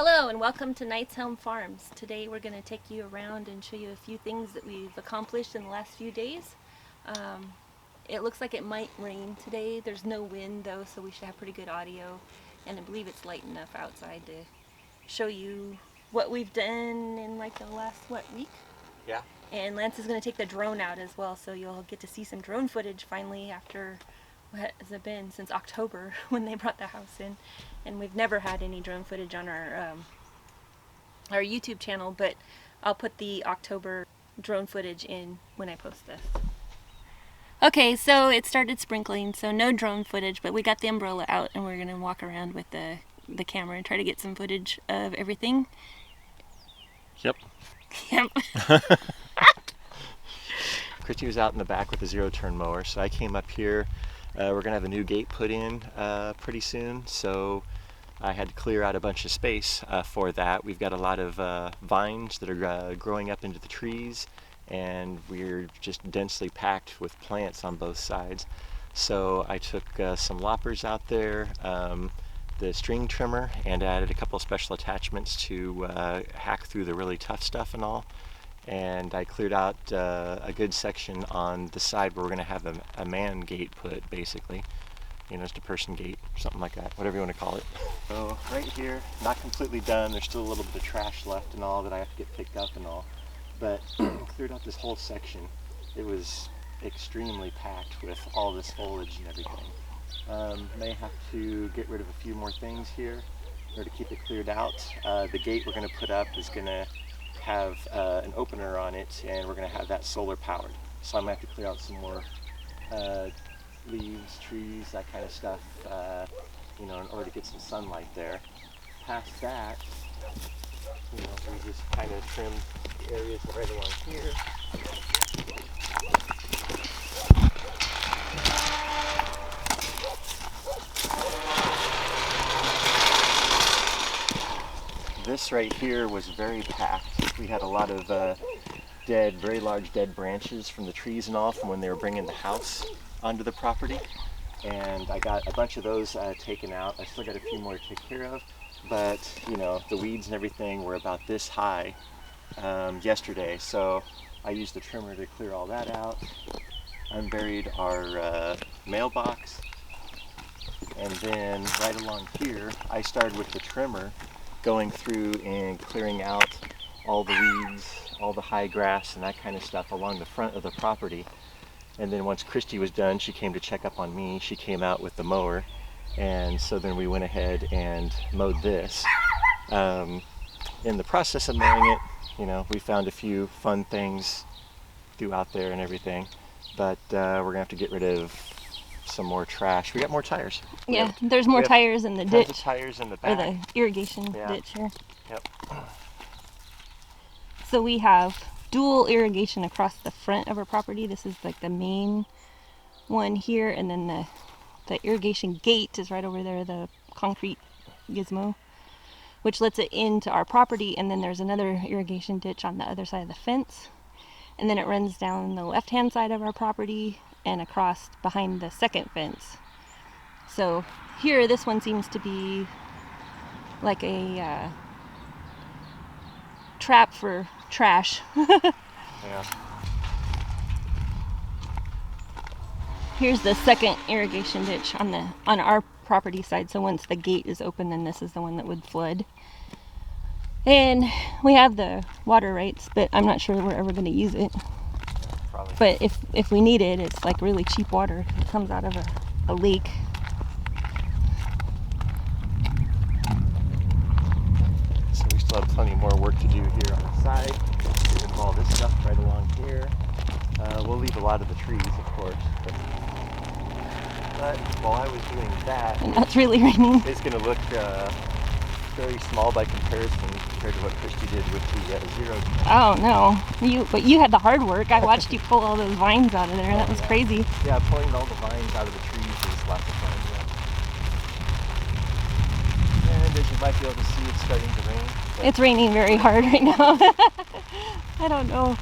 Hello and welcome to Knight's Helm Farms. Today we're going to take you around and show you a few things that we've accomplished in the last few days. It looks like it might rain today. There's no wind though, so we should have pretty good audio. And I believe it's light enough outside to show you what we've done in like the last, week? Yeah. And Lance is going to take the drone out as well, so you'll get to see some drone footage finally after, what has it been, since October when they brought the house in. And we've never had any drone footage on our YouTube channel, but I'll put the October drone footage in when I post this. Okay, so it started sprinkling, so no drone footage, but we got the umbrella out and we're going to walk around with the camera and try to get some footage of everything. Yep. Yep. Christy was out in the back with a zero-turn mower, so I came up here. We're going to have a new gate put in pretty soon, so I had to clear out a bunch of space for that. We've got a lot of vines that are growing up into the trees, and we're just densely packed with plants on both sides. So I took some loppers out there, the string trimmer, and added a couple of special attachments to hack through the really tough stuff and all. And I cleared out a good section on the side where we're going to have a man gate put, basically. You know, just a person gate, something like that, whatever you want to call it. So right here, not completely done. There's still a little bit of trash left and all that I have to get picked up and all. But cleared out this whole section. It was extremely packed with all this foliage and everything. May have to get rid of a few more things here in order to keep it cleared out. The gate we're going to put up is going to have an opener on it, and we're going to have that solar powered. So I'm going to have to clear out some more leaves, trees, that kind of stuff, you know, in order to get some sunlight there. Past that, you know, we just kind of trimmed the areas right along here. This right here was very packed. We had a lot of very large dead branches from the trees and all from when they were bringing the house onto the property. And I got a bunch of those taken out. I still got a few more to take care of, but you know, the weeds and everything were about this high yesterday. So I used the trimmer to clear all that out. Unburied our mailbox. And then right along here, I started with the trimmer going through and clearing out all the weeds, all the high grass and that kind of stuff along the front of the property. And then once Christy was done, she came to check up on me. She came out with the mower, and so then we went ahead and mowed this. In the process of mowing it, you know, we found a few fun things throughout there and everything, but we're gonna have to get rid of some more trash. We got more tires. Yeah, there's more tires in the ditch. Tons of tires in the back. Or the irrigation Yeah. ditch here. Yep. So we have dual irrigation across the front of our property. This is like the main one here, and then the irrigation gate is right over there, the concrete gizmo, which lets it into our property. And then there's another irrigation ditch on the other side of the fence, and then it runs down the left hand side of our property and across behind the second fence. So here, this one seems to be like a trap for trash. Yeah. Here's the second irrigation ditch on our property side. So once the gate is open, then this is the one that would flood. And we have the water rights, but I'm not sure we're ever going to use it. Probably. But if we need it, it's like really cheap water. It comes out of a lake. So we still have plenty more work to do here on the side. Get rid of all this stuff right along here. We'll leave a lot of the trees, of course. But while I was doing that, And that's really raining. it's going to look very small by comparison compared to what Christy did with the zero. Oh no, but you had the hard work. I watched you pull all those vines out of there. That was crazy. Yeah, pulling all the vines out of the trees is lots of fun. Yeah. And as you might be able to see, it's starting to rain. It's raining very hard right now. I don't know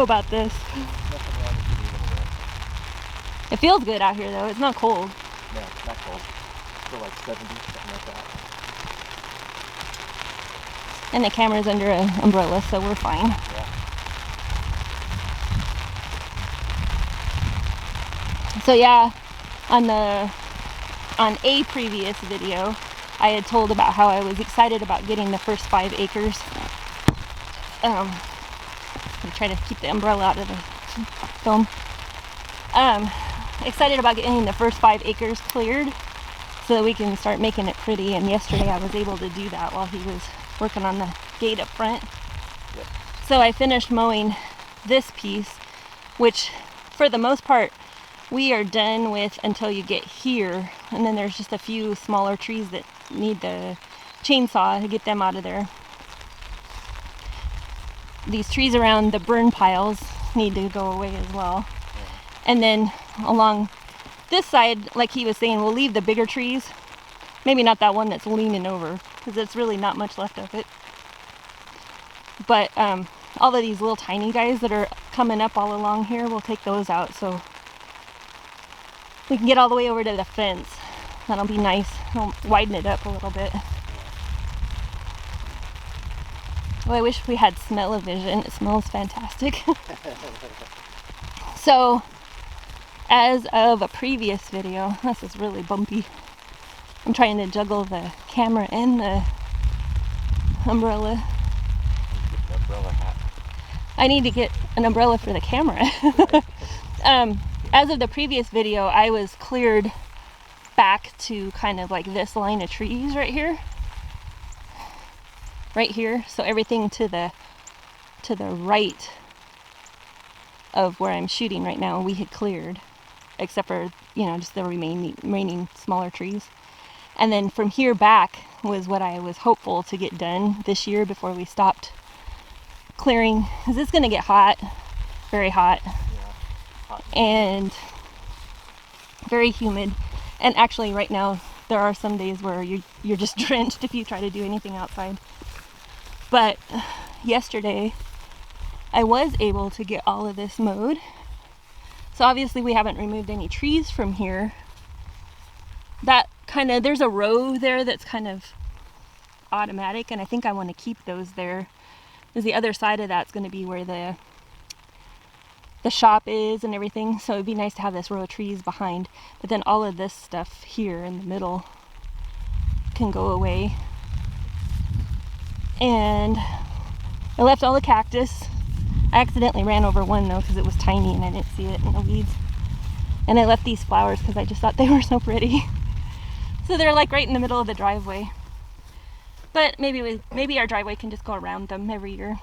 about this. Nothing wrong with getting a little wet. It feels good out here though. It's not cold. No, not cold. Still like 70, something like that. And the camera's under an umbrella, so we're fine. Yeah. So yeah, on a previous video, I had told about how I was excited about getting the first 5 acres. I'm trying to keep the umbrella out of the film. Excited about getting the first 5 acres cleared so that we can start making it pretty. And yesterday I was able to do that while he was working on the gate up front. Yep. So I finished mowing this piece, which for the most part we are done with until you get here, and then there's just a few smaller trees that need the chainsaw to get them out of there. These trees around the burn piles need to go away as well. And then along this side, like he was saying, we'll leave the bigger trees. Maybe not that one that's leaning over, because it's really not much left of it. But all of these little tiny guys that are coming up all along here, we'll take those out so we can get all the way over to the fence. That'll be nice. It'll widen it up a little bit. Well, I wish we had smell-o-vision. It smells fantastic. So, as of a previous video, this is really bumpy. I'm trying to juggle the camera and the umbrella. Get an umbrella hat. I need to get an umbrella for the camera. As of the previous video, I was cleared back to kind of like this line of trees right here. Right here. So everything to the right of where I'm shooting right now, we had cleared. Except for, you know, just the remaining smaller trees. And then from here back was what I was hopeful to get done this year before we stopped clearing. Because it's going to get hot. Very hot. And very humid. And actually right now there are some days where you're just drenched if you try to do anything outside. But yesterday I was able to get all of this mowed. So obviously we haven't removed any trees from here. That kind of, there's a row there that's kind of automatic, and I think I want to keep those there. Because the other side of that's going to be where the shop is and everything, so it'd be nice to have this row of trees behind. But then all of this stuff here in the middle can go away. And I left all the cactus. I accidentally ran over one though because it was tiny and I didn't see it in the weeds. And I left these flowers because I just thought they were so pretty. So they're like right in the middle of the driveway. But maybe our driveway can just go around them every year.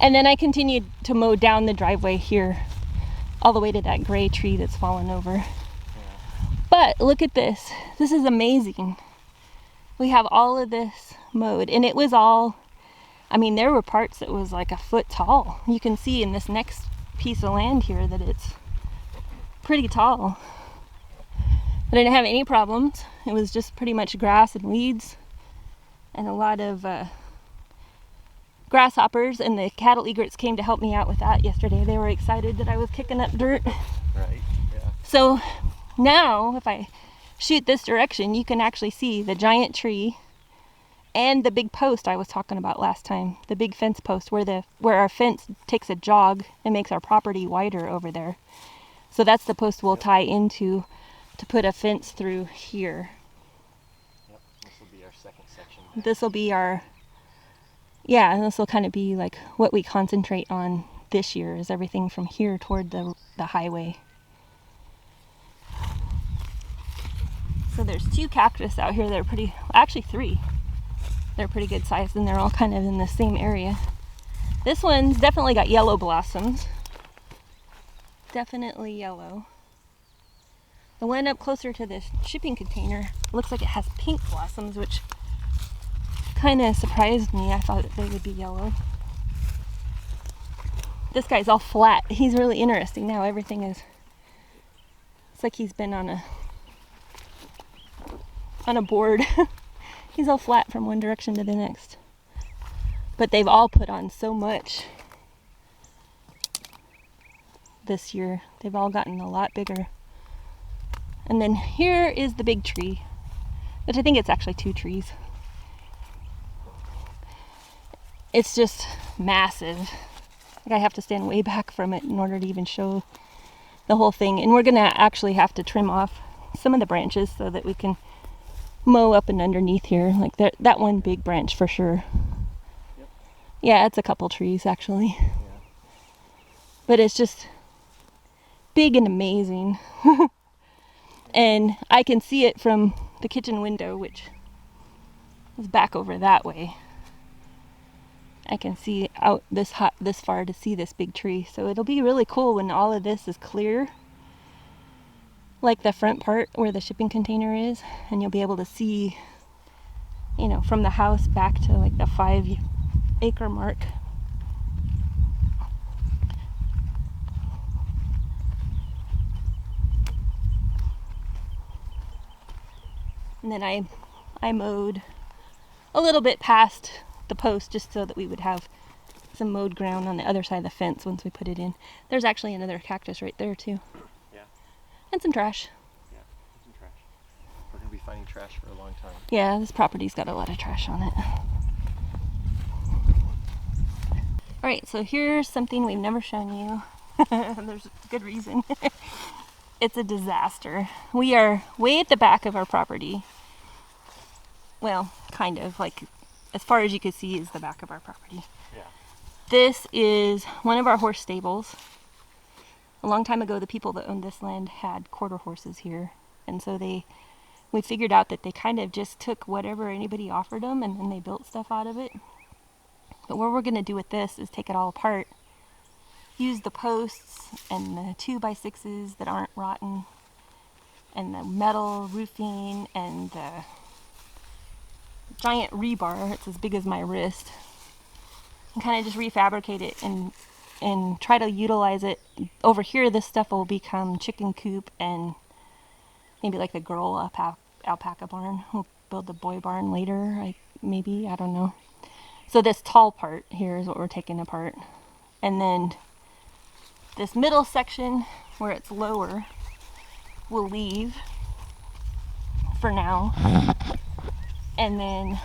And then I continued to mow down the driveway here, all the way to that gray tree that's fallen over. Yeah. But look at this. This is amazing. We have all of this mowed, and it was all, I mean, there were parts that was like a foot tall. You can see in this next piece of land here that it's pretty tall. I didn't have any problems. It was just pretty much grass and weeds and a lot of grasshoppers, and the cattle egrets came to help me out with that yesterday. They were excited that I was kicking up dirt. Right, yeah. So now if I shoot this direction, you can actually see the giant tree and the big post I was talking about last time, the big fence post where our fence takes a jog and makes our property wider over there. So that's the post we'll tie into to put a fence through here. Yep, this will be our second section. This will be our, yeah, and this will kind of be like what we concentrate on this year, is everything from here toward the highway. So there's 2 cactus out here that are pretty, actually 3. They're pretty good sized, and they're all kind of in the same area. This one's definitely got yellow blossoms. Definitely yellow. The one up closer to the shipping container looks like it has pink blossoms, which kind of surprised me. I thought that they would be yellow. This guy's all flat. He's really interesting now. Everything is, it's like he's been on a board. He's all flat from one direction to the next. But they've all put on so much this year. They've all gotten a lot bigger. And then here is the big tree, which I think it's actually 2 trees. it's just massive. Like I have to stand way back from it in order to even show the whole thing. And we're gonna actually have to trim off some of the branches so that we can mow up and underneath here. Like that one big branch for sure. Yep. Yeah, it's a couple trees actually. Yeah. But it's just big and amazing. And I can see it from the kitchen window, which is back over that way. I can see out this far to see this big tree. So it'll be really cool when all of this is clear, like the front part where the shipping container is, and you'll be able to see, you know, from the house back to like the 5-acre mark. And then I mowed a little bit past the post just so that we would have some mowed ground on the other side of the fence once we put it in. There's actually another cactus right there too. Yeah. And some trash. Yeah, some trash. We're gonna be finding trash for a long time. Yeah, this property's got a lot of trash on it. Alright, so here's something we've never shown you. There's a good reason. It's a disaster. We are way at the back of our property. Well, kind of, like as far as you can see is the back of our property. Yeah. This is one of our horse stables. A long time ago, the people that owned this land had quarter horses here. And so we figured out that they kind of just took whatever anybody offered them and then they built stuff out of it. But what we're gonna do with this is take it all apart, use the posts and the 2x6s that aren't rotten, and the metal roofing and the giant rebar, it's as big as my wrist, and kind of just refabricate it and try to utilize it. Over here, this stuff will become chicken coop and maybe like the girl alpaca barn. We'll build the boy barn later, maybe, I don't know. So this tall part here is what we're taking apart. And then this middle section where it's lower, we'll leave for now. And then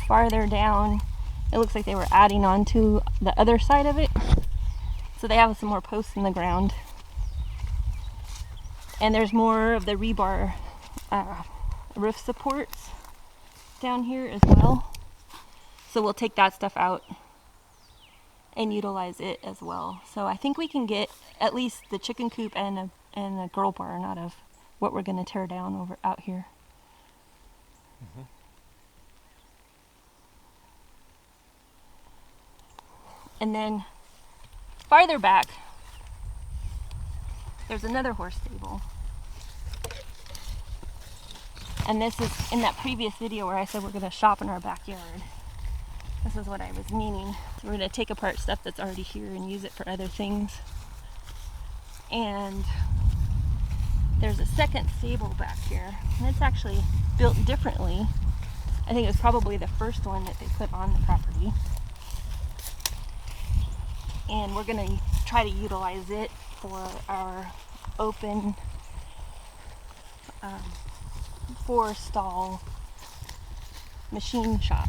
farther down, it looks like they were adding on to the other side of it. So they have some more posts in the ground. And there's more of the rebar roof supports down here as well. So we'll take that stuff out and utilize it as well. So I think we can get at least the chicken coop and a girl barn out of what we're going to tear down out here. Mm-hmm. And then farther back, there's another horse stable. And this is in that previous video where I said we're going to shop in our backyard. This is what I was meaning. So we're going to take apart stuff that's already here and use it for other things. And there's a second stable back here. And it's actually built differently. I think it was probably the first one that they put on the property. And we're going to try to utilize it for our open 4-stall machine shop.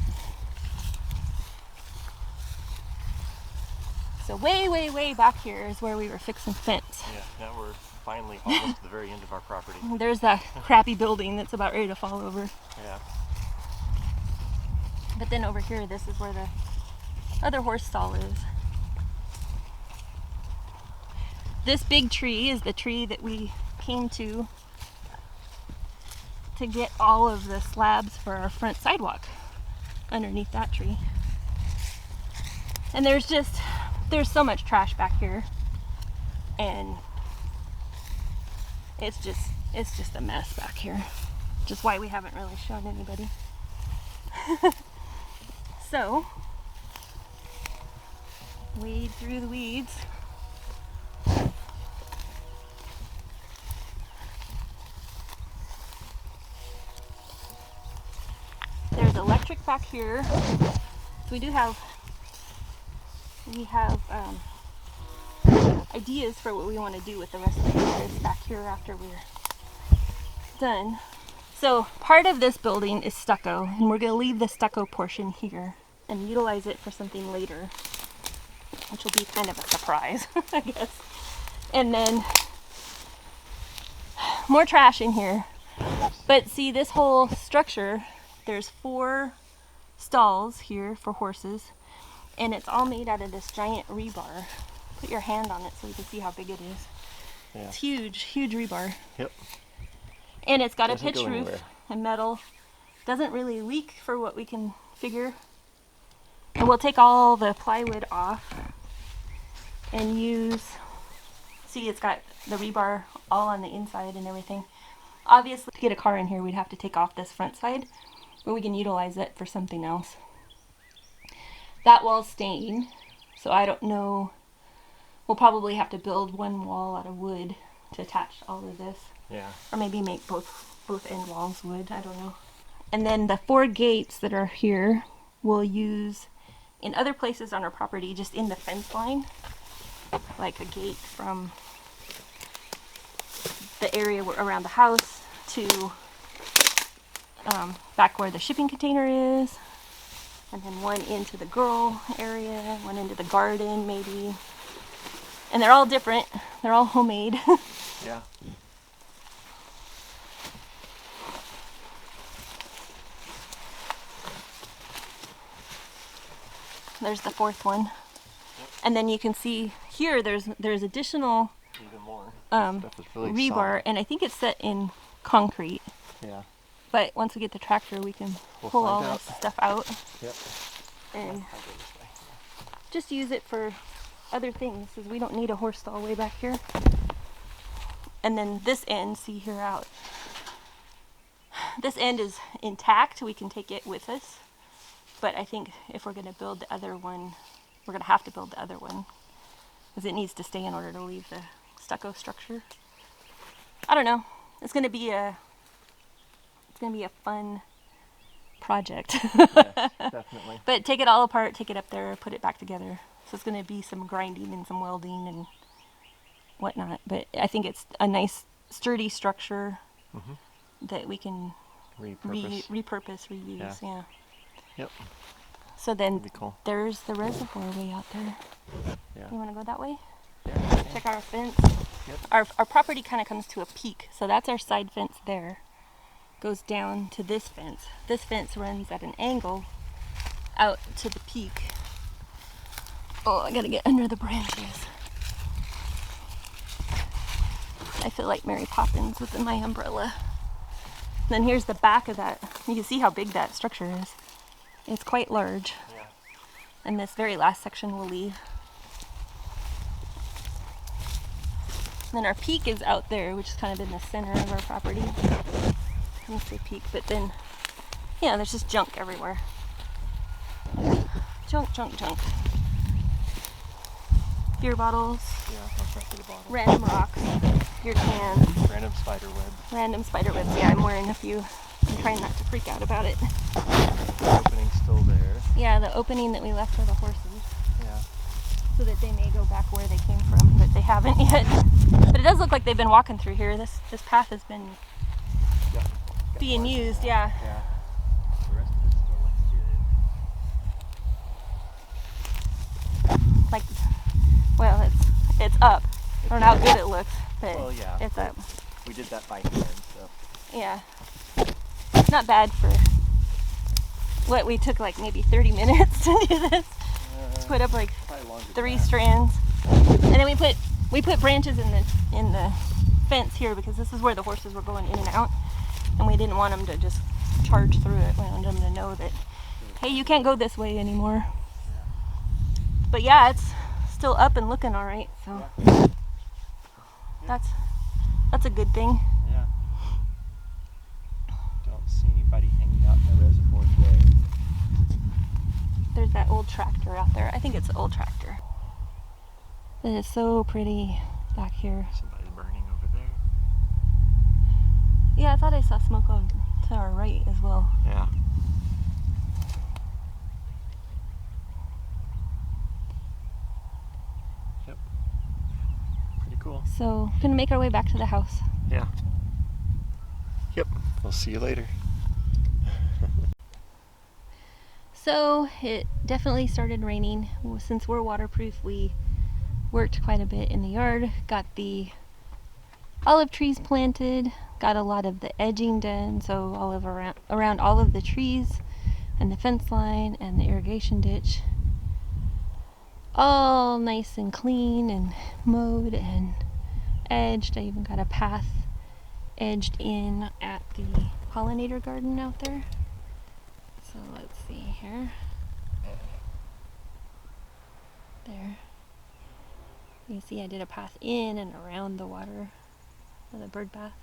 So way back here is where we were fixing fence. Yeah, now we're finally almost to the very end of our property. There's that crappy building that's about ready to fall over. Yeah. But then over here, this is where the other horse stall is. This big tree is the tree that we came to get all of the slabs for our front sidewalk underneath that tree. And there's so much trash back here, and it's just a mess back here. Just why we haven't really shown anybody. So, wade through the weeds. There's electric back here. So we have ideas for what we want to do with the rest of this back here after we're done. So part of this building is stucco, and we're going to leave the stucco portion here. and utilize it for something later, which will be kind of a surprise, I guess. And then more trash in here. But see, this whole structure, there's 4 stalls here for horses, and it's all made out of this giant rebar. Put your hand on it so you can see how big it is. Yeah. It's huge, huge rebar. Yep. And it's got Doesn't a pitch go roof anywhere. and metal. Doesn't really leak for what we can figure. And we'll take all the plywood off and use, see, it's got the rebar all on the inside and everything. Obviously, to get a car in here, we'd have to take off this front side, but we can utilize it for something else. That wall's staying, so I don't know. We'll probably have to build one wall out of wood to attach all of this. Yeah. Or maybe make both end walls wood, I don't know. And then the 4 gates that are here, we'll use in other places on our property, just in the fence line. Like a gate from the area around the house to back where the shipping container is. And then one into the girl area, one into the garden maybe. And they're all different. They're all homemade. Yeah. There's the 4th one. And then you can see here there's additional Even more. rebar, Stuff is really solid. and I think it's set in concrete. Yeah. But once we get the tractor, we can We'll pull all find this out. stuff out Yep. and I'll go this way. just use it for other things, because we don't need a horse stall way back here. And then this end, see here out. This end is intact. We can take it with us. But I think if we're going to build the other one, we're going to have to build the other one, because it needs to stay in order to leave the stucco structure. I don't know. It's going to be a fun project. Yes, definitely. But take it all apart, take it up there, put it back together. So it's going to be some grinding and some welding and whatnot. But I think it's a nice, sturdy structure that we can Repurpose. repurpose, reuse. Yeah. Yep. So then That'd be cool. there's the reservoir way out there. Yeah. You want to go that way? Yeah. Check our fence. Yep. Our property kind of comes to a peak. So that's our side fence there. Goes down to this fence. This fence runs at an angle out to the peak. Oh, I gotta get under the branches. I feel like Mary Poppins within my umbrella. Then here's the back of that. You can see how big that structure is. It's quite large. Yeah. And this very last section we'll leave. Then our peak is out there, which is kind of in the center of our property. I don't say peak, but then, yeah, there's just junk everywhere. Junk, junk, junk. Beer bottles, Yeah. I'll try to the bottom. random rocks, beer cans, Random spider web. random spider webs. Yeah, I'm wearing a few. I'm trying not to freak out about it. The opening's still there. Yeah, the opening that we left for the horses, Yeah. so that they may go back where they came from, but they haven't yet. But it does look like they've been walking through here. This path has been Got being more. used, yeah. Yeah. The rest of it still looks good. Like, well, it's up. I don't know how good it looks, but Well, yeah. it's up. We did that by hand, so. Yeah. Not bad for what we took, like maybe 30 minutes to do this. Put up like Probably longer than 3 that. strands. And then we put branches in the fence here, because this is where the horses were going in and out, and we didn't want them to just charge through it. We wanted them to know that, hey, you can't go this way anymore. But yeah, it's still up and looking all right, so that's a good thing. Yeah. Don't see anybody hanging out in the reservoir today. There's that old tractor out there. I think it's an old tractor. It is so pretty back here. Somebody's burning over there. Yeah, I thought I saw smoke on to our right as well. Yeah. Yep. Pretty cool. So, gonna make our way back to the house. Yeah. Yep. We'll see you later. So it definitely started raining. Since we're waterproof, we worked quite a bit in the yard, got the olive trees planted, got a lot of the edging done, so all of around all of the trees and the fence line and the irrigation ditch, all nice and clean and mowed and edged. I even got a path edged in at the pollinator garden out there. So let's see here. There. You see I did a path in and around the water for the bird bath.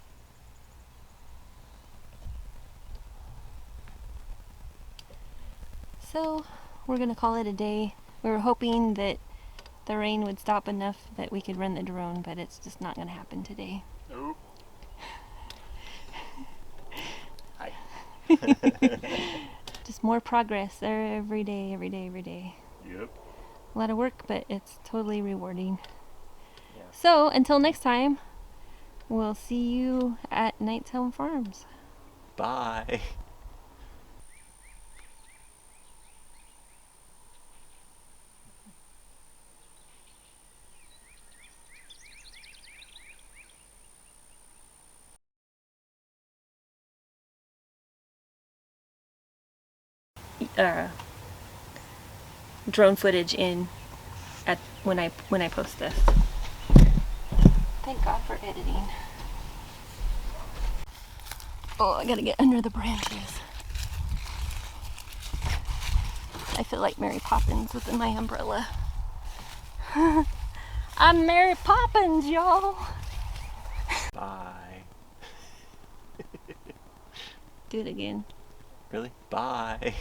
So we're gonna call it a day. We were hoping that the rain would stop enough that we could run the drone, but it's just not gonna happen today. Nope. Hi. Just more progress every day, every day, every day. Yep. A lot of work, but it's totally rewarding. Yeah. So until next time, we'll see you at Knight's Home Farms. Bye. Drone footage in at when I post this. Thank God for editing. Oh, I gotta get under the branches. I feel like Mary Poppins within my umbrella. I'm Mary Poppins, y'all. Bye. Do it again. Really? Bye.